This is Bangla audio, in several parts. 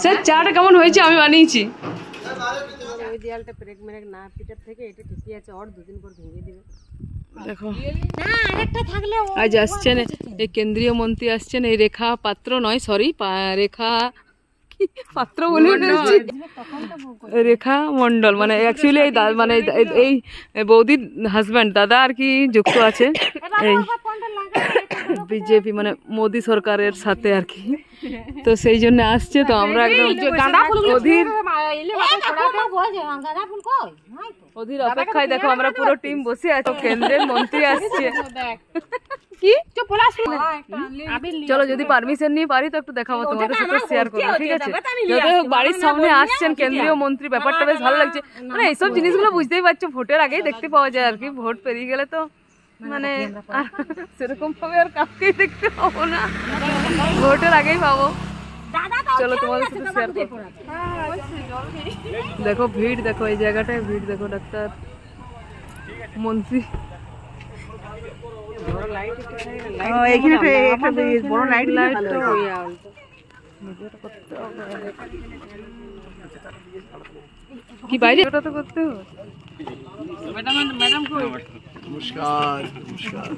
স্যার চাটা কেমন হয়েছে? আমি বানিয়েছি। ওই দেয়ালটা ব্রেক মেরে না পিটার থেকে এটা ঠিকই আছে, আর দুদিন পর ভেঙে দিবে। দেখো না আরেকটা থাকলে আজ আসছেন এই কেন্দ্রীয় মন্ত্রী, আসছেন এই রেখা পাত্র নয়, সরি রেখা পাত্র বলে রেখা মন্ডল, মানে অ্যাকচুয়ালি এই মানে এই বৌদির হাজব্যান্ড দাদা আর কি যুক্ত আছে এই বিজেপি মানে মোদি সরকারের সাথে আর কি, তো সেই জন্য আসছে। তো আমরা একদম অধীর অপেক্ষায় দেখো আমরা পুরো টিম বসে আছি, কেন্দ্রের মন্ত্রী আসছে কি। চলো যদি পারমিশন নিয়ে পারি তো একটু দেখাবো তোমাদের সাথে, শেয়ার করবো, ঠিক আছে? যত বাড়ির সামনে আসছেন কেন্দ্রীয় মন্ত্রী, ব্যাপারটা বেশ ভালো লাগছে। মানে এইসব জিনিসগুলো বুঝতেই পারছো ভোটের আগেই দেখতে পাওয়া যায় আর কি, ভোট পেরিয়ে গেলে তো মানে সেরকম ভাবে আর কাউকেই দেখতে পাবো না, ভোটের আগেই পাবো। চলো তোমাদের সাথে শেয়ার করবো। দেখো ভিড়, দেখো এই জায়গাটায় ভিড়, দেখো ডাক্তার মন্ত্রী কি বাইরে ওটা তো করতে হবে। ম্যাডাম নমস্কার নমস্কার।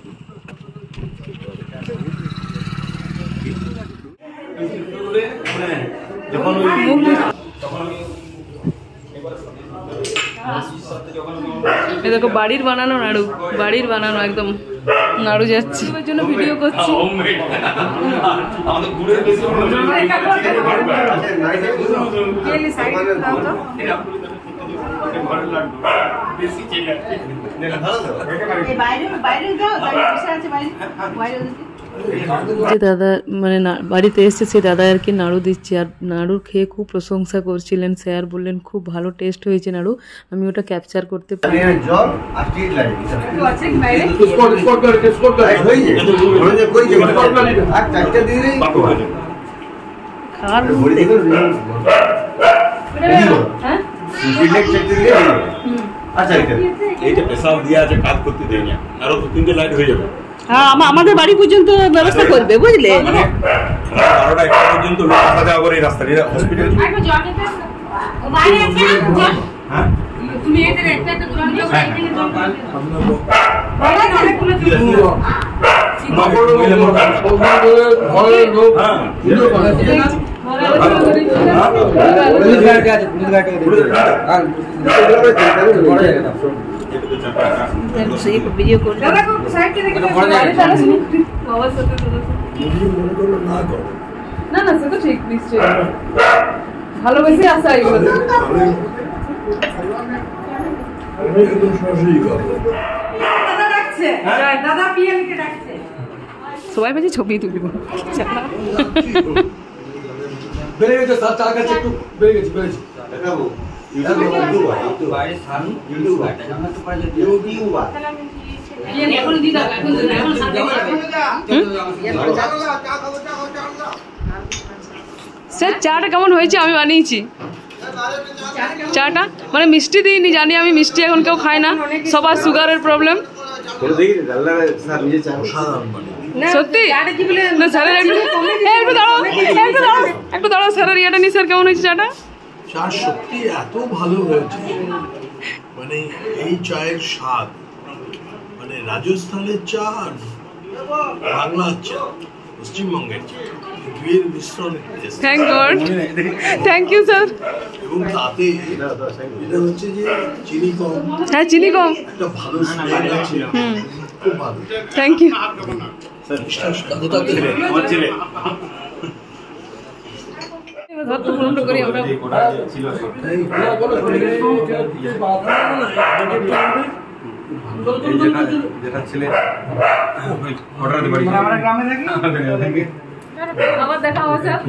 দেখো বাড়ির বানানো নাড়ু, বাড়ির বানানো একদম নাড়ু যাচ্ছে, এর জন্য ভিডিও করছি। যে দাদা মানে বাড়িতে এসছে সে দাদা আর কি নাড়ু দিচ্ছে, আর নাড়ু খেয়ে খুব প্রশংসা করছিলেন স্যার, বললেন খুব ভালো টেস্ট হয়েছে নাড়ু। আমি ওটা ক্যাপচার করতে পারি। হ্যাঁ আমাদের বাড়ি পর্যন্ত ব্যবস্থা করবে, বুঝলে? পর্যন্ত লোক আসা যাওয়া করে এই রাস্তা হসপিটাল। ভিডিও করে না না সে তো ঠিক, নিশ্চয়ই ভালোবেসে আসা এগুলো। সবাই বলছে ছবি তুলব, বেড়ে গেছে স্যার, চার কাছে একটু বেড়ে গেছে, বেড়েছে। স্যার চাটা কেমন হয়েছে? আমি বানিয়েছি চাটা, মানে মিষ্টি দিইনি, জানি আমি মিষ্টি এখন কেউ খায় না, সবার সুগারের প্রবলেম। সত্যি না স্যারের একটু দাঁড়াও, একটু দাঁড়াও স্যারের ইয়েটা নি। স্যার কেমন হয়েছে চাটা? চা সত্যি এত ভালো হয়েছে, মানে এই চায়ের স্বাদ, মানে রাজস্থানের চা আর বাংলার চা, পশ্চিমবঙ্গের চা, দুয়ের মিশ্রণ। Thank God, thank you sir. এবং তাতে এটা হচ্ছে যে চিনি কম, হ্যাঁ চিনি কম, একটা ভালো স্মেল আছে, খুব ভালো। Thank you. আবার দেখা হবে স্যার।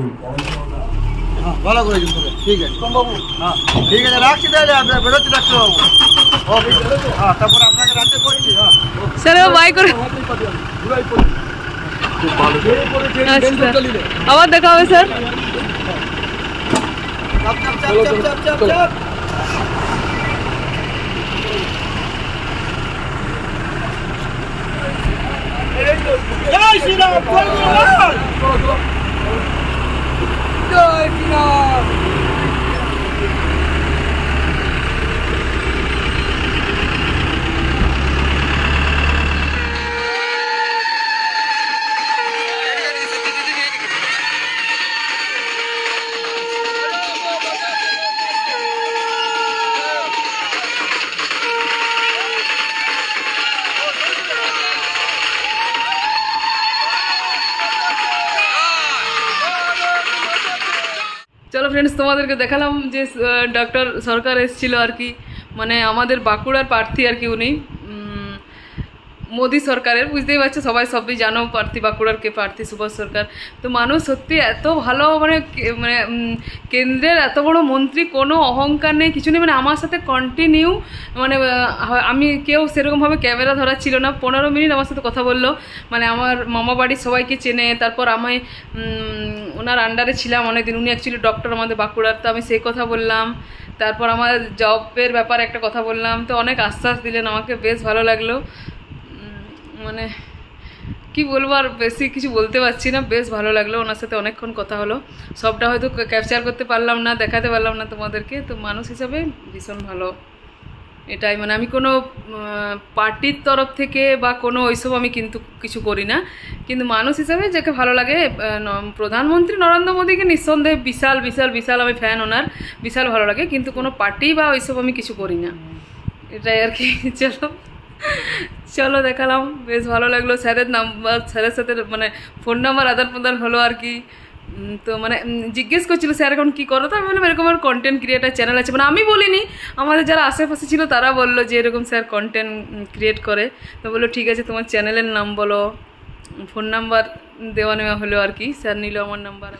ভালো করে ঠিক আছে বাবু, হ্যাঁ ঠিক আছে রাখছি, তাহলে বেরোচ্ছি ডাক্তারবাবু। হ্যাঁ তারপরে আপনাকে রাতে করছি। হ্যাঁ স্যার বাই করে আবার দেখা হবে স্যার। জয় শ্রীরাম, জয় শ্রীরাম। চলো ফ্রেন্ডস, তোমাদেরকে দেখালাম যে ডক্টর সরকার এসেছিল আর কি, মানে আমাদের বাঁকুড়ার প্রার্থী আর কি, উনি মোদি সরকারের, বুঝতেই পারছো সবাই সবই জানো প্রার্থী বাঁকুড়ার কে প্রার্থী, সুভাষ সরকার। তো মানুষ সত্যি এত ভালো, মানে মানে কেন্দ্রের এত বড় মন্ত্রী, কোনো অহংকার নেই, কিছু নেই, মানে আমার সাথে কন্টিনিউ, মানে আমি কেউ সেরকমভাবে ক্যামেরা ধরা ছিল না, 15 মিনিট আমার সাথে কথা বললো, মানে আমার মামা বাড়ির সবাইকে চেনে। তারপর আমি ওনার আন্ডারে ছিলাম অনেকদিন, উনি অ্যাকচুয়ালি ডক্টর আমাদের বাঁকুড়ার, তো আমি সেই কথা বললাম। তারপর আমার জবের ব্যাপারে একটা কথা বললাম, তো অনেক আশ্বাস দিলেন আমাকে, বেশ ভালো লাগলো। মানে কি বলবো, আর বেশি কিছু বলতে পারছি না, বেশ ভালো লাগলো, ওনার সাথে অনেকক্ষণ কথা হলো। সবটা হয়তো ক্যাপচার করতে পারলাম না, দেখাতে পারলাম না তোমাদেরকে, তো মানুষ হিসাবে ভীষণ ভালো এটাই। মানে আমি কোনো পার্টির তরফ থেকে বা কোনো ওইসব আমি কিন্তু কিছু করি না, কিন্তু মানুষ হিসাবে যাকে ভালো লাগে, প্রধানমন্ত্রী নরেন্দ্র মোদীকে নিঃসন্দেহে বিশাল বিশাল বিশাল আমি ফ্যান, ওনার বিশাল ভালো লাগে, কিন্তু কোনো পার্টি বা ওইসব আমি কিছু করি না, এটাই আর কি। চলো দেখালাম, বেশ ভালো লাগলো। স্যারের নাম্বার, স্যারের সাথে মানে ফোন নাম্বার আদান প্রদান হলো আর কি। তো মানে জিজ্ঞেস করছিল স্যার এখন কী করো, তো আমি বললাম এরকম আমার কন্টেন্ট ক্রিয়েটার চ্যানেল আছে, মানে আমি বলিনি, আমাদের যারা আশেপাশে ছিল তারা বললো যে এরকম স্যার কন্টেন্ট ক্রিয়েট করে। তো বললো ঠিক আছে তোমার চ্যানেলের নাম বলো, ফোন নাম্বার দেওয়া নেওয়া হলো আর কি, স্যার নিল আমার নাম্বার।